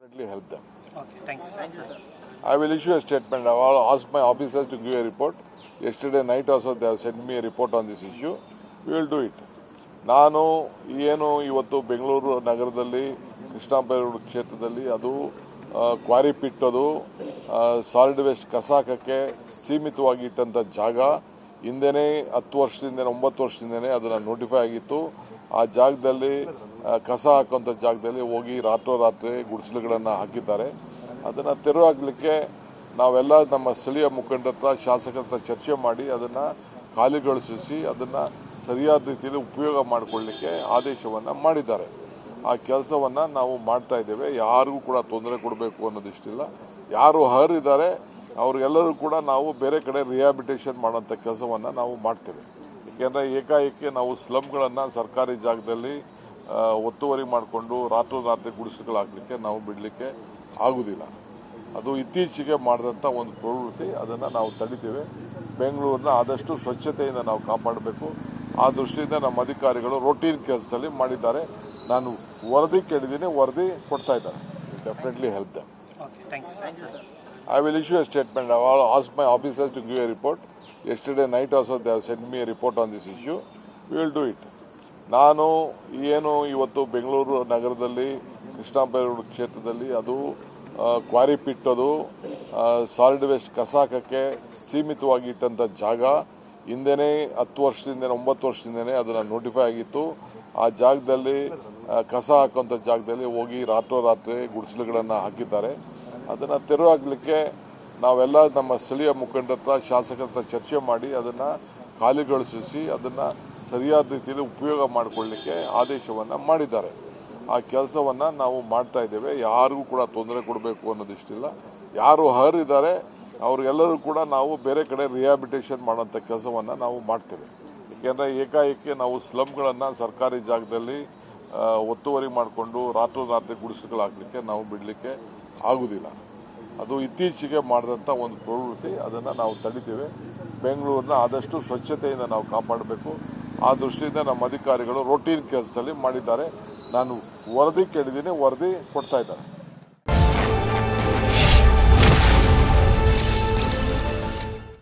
definitely help them. Okay, thank you. Thank you, sir. I will issue a statement. I will ask my officers to give a report. Yesterday night also they have sent me a report on this issue. We will do it. ನಾನು ಏನು ಇವತ್ತು ಬೆಂಗಳೂರು ನಗರದಲ್ಲಿ ಕೃಷ್ಣಾಬೈರೇಗೌಡ ಕ್ಷೇತ್ರದಲ್ಲಿ ಅದು quarry pit ಅದು solid waste ಕಸ ಹಾಕಕ್ಕೆ ಸೀಮಿತವಾಗಿ ಇಟ್ಟಂಥ ಜಾಗ ಹಿಂದೆನೇ 10 ವರ್ಷದಿಂದ 9 ವರ್ಷದಿಂದನೇ ಅದನ್ನು ನೋಟಿಫೈ ಆಗಿತ್ತು. ಆ ಜಾಗದಲ್ಲಿ ಕಸ ಹಾಕುವಂಥ ಜಾಗದಲ್ಲಿ ಹೋಗಿ ರಾತ್ರೋರಾತ್ರಿ ಗುಡಿಸಲುಗಳನ್ನು ಹಾಕಿದ್ದಾರೆ. ಅದನ್ನು ತೆರವಾಗಲಿಕ್ಕೆ ನಾವೆಲ್ಲ ನಮ್ಮ ಸ್ಥಳೀಯ ಮುಖಂಡರ ಹತ್ರ ಶಾಸಕರ ಹತ್ರ ಚರ್ಚೆ ಮಾಡಿ ಅದನ್ನು ಖಾಲಿಗೊಳಿಸಿ ಅದನ್ನು ಸರಿಯಾದ ರೀತಿಯಲ್ಲಿ ಉಪಯೋಗ ಮಾಡಿಕೊಳ್ಳಲಿಕ್ಕೆ ಆದೇಶವನ್ನು ಮಾಡಿದ್ದಾರೆ. ಆ ಕೆಲಸವನ್ನು ನಾವು ಮಾಡ್ತಾ ಇದ್ದೇವೆ. ಯಾರಿಗೂ ಕೂಡ ತೊಂದರೆ ಕೊಡಬೇಕು ಅನ್ನೋದಿಷ್ಟಿಲ್ಲ. ಯಾರು ಅರ್ಹರಿದ್ದಾರೆ ಅವರಿಗೆಲ್ಲರೂ ಕೂಡ ನಾವು ಬೇರೆ ಕಡೆ ರಿಹ್ಯಾಬಿಟೇಷನ್ ಮಾಡೋಂಥ ಕೆಲಸವನ್ನು ನಾವು ಮಾಡ್ತೇವೆ. ಏಕೆಂದರೆ ಏಕಾಏಕಿ ನಾವು ಸ್ಲಮ್ಗಳನ್ನು ಸರ್ಕಾರಿ ಜಾಗದಲ್ಲಿ ಒತ್ತುವರಿ ಮಾಡಿಕೊಂಡು ರಾತ್ರೋರಾತ್ರಿ ಗುಡಿಸಲುಗಳು ಹಾಕಲಿಕ್ಕೆ ನಾವು ಬಿಡಲಿಕ್ಕೆ ಆಗುವುದಿಲ್ಲ. ಅದು ಇತ್ತೀಚೆಗೆ ಮಾಡಿದಂಥ ಒಂದು ಪ್ರವೃತ್ತಿ. ಅದನ್ನು ನಾವು ತಡಿತೇವೆ. ಬೆಂಗಳೂರನ್ನ ಆದಷ್ಟು ಸ್ವಚ್ಛತೆಯಿಂದ ನಾವು ಕಾಪಾಡಬೇಕು. ಆ ದೃಷ್ಟಿಯಿಂದ ನಮ್ಮ ಅಧಿಕಾರಿಗಳು ರೋಟೀನ್ ಕೆಲಸದಲ್ಲಿ ಮಾಡಿದ್ದಾರೆ. ನಾನು ವರದಿ ಕೇಳಿದ್ದೀನಿ, ವರದಿ ಕೊಡ್ತಾ ಇದ್ದಾರೆ. Definitely help them. Okay, thank you. Thank you, sir. I will issue a statement. I will ask my officers to give a report. Yesterday night also they have sent me a report on this issue. We will do it. ನಾನು ಏನು ಇವತ್ತು ಬೆಂಗಳೂರು ನಗರದಲ್ಲಿ ಕೃಷ್ಣಾಬೈರೇಗೌಡ ಕ್ಷೇತ್ರದಲ್ಲಿ ಅದು quarry pit ಅದು solid waste ಕಸ ಹಾಕಕ್ಕೆ ಸೀಮಿತವಾಗಿ ಇಟ್ಟಂಥ ಜಾಗ ಹಿಂದೆನೇ 10 ವರ್ಷದಿಂದ 9 ವರ್ಷದಿಂದನೇ ಅದನ್ನು ನೋಟಿಫೈ ಆಗಿತ್ತು. ಆ ಜಾಗದಲ್ಲಿ ಕಸ ಹಾಕುವಂಥ ಜಾಗದಲ್ಲಿ ಹೋಗಿ ರಾತ್ರೋರಾತ್ರಿ ಗುಡಿಸಲುಗಳನ್ನು ಹಾಕಿದ್ದಾರೆ. ಅದನ್ನು ತೆರವಾಗಲಿಕ್ಕೆ ನಾವೆಲ್ಲ ನಮ್ಮ ಸ್ಥಳೀಯ ಮುಖಂಡರ ಹತ್ರ ಶಾಸಕರ ಹತ್ರ ಚರ್ಚೆ ಮಾಡಿ ಅದನ್ನು ಖಾಲಿಗೊಳಿಸಿ ಅದನ್ನು ಸರಿಯಾದ ರೀತಿಯಲ್ಲಿ ಉಪಯೋಗ ಮಾಡಿಕೊಳ್ಳಲಿಕ್ಕೆ ಆದೇಶವನ್ನು ಮಾಡಿದ್ದಾರೆ. ಆ ಕೆಲಸವನ್ನು ನಾವು ಮಾಡ್ತಾ ಇದ್ದೇವೆ. ಯಾರಿಗೂ ಕೂಡ ತೊಂದರೆ ಕೊಡಬೇಕು ಅನ್ನೋದಿಷ್ಟಿಲ್ಲ. ಯಾರು ಅರ್ಹರಿದ್ದಾರೆ ಅವರಿಗೆಲ್ಲರೂ ಕೂಡ ನಾವು ಬೇರೆ ಕಡೆ ರಿಹ್ಯಾಬಿಟೇಷನ್ ಮಾಡೋಂಥ ಕೆಲಸವನ್ನು ನಾವು ಮಾಡ್ತೇವೆ. ಏಕೆಂದರೆ ಏಕಾಏಕಿ ನಾವು ಸ್ಲಮ್ಗಳನ್ನು ಸರ್ಕಾರಿ ಜಾಗದಲ್ಲಿ ಒತ್ತುವರಿ ಮಾಡಿಕೊಂಡು ರಾತ್ರೋರಾತ್ರಿ ಗುಡಿಸಲುಗಳು ಹಾಕಲಿಕ್ಕೆ ನಾವು ಬಿಡಲಿಕ್ಕೆ ಆಗುವುದಿಲ್ಲ. ಅದು ಇತ್ತೀಚೆಗೆ ಮಾಡಿದಂಥ ಒಂದು ಪ್ರವೃತ್ತಿ. ಅದನ್ನು ನಾವು ತಡಿತೇವೆ. ಬೆಂಗಳೂರನ್ನ ಆದಷ್ಟು ಸ್ವಚ್ಛತೆಯಿಂದ ನಾವು ಕಾಪಾಡಬೇಕು. ಆ ದೃಷ್ಟಿಯಿಂದ ನಮ್ಮ ಅಧಿಕಾರಿಗಳು ರೋಟೀನ್ ಕೆಲಸದಲ್ಲಿ ಮಾಡಿದ್ದಾರೆ. ನಾನು ವರದಿ ಕೇಳಿದ್ದೀನಿ, ವರದಿ ಕೊಡ್ತಾ ಇದ್ದಾರೆ.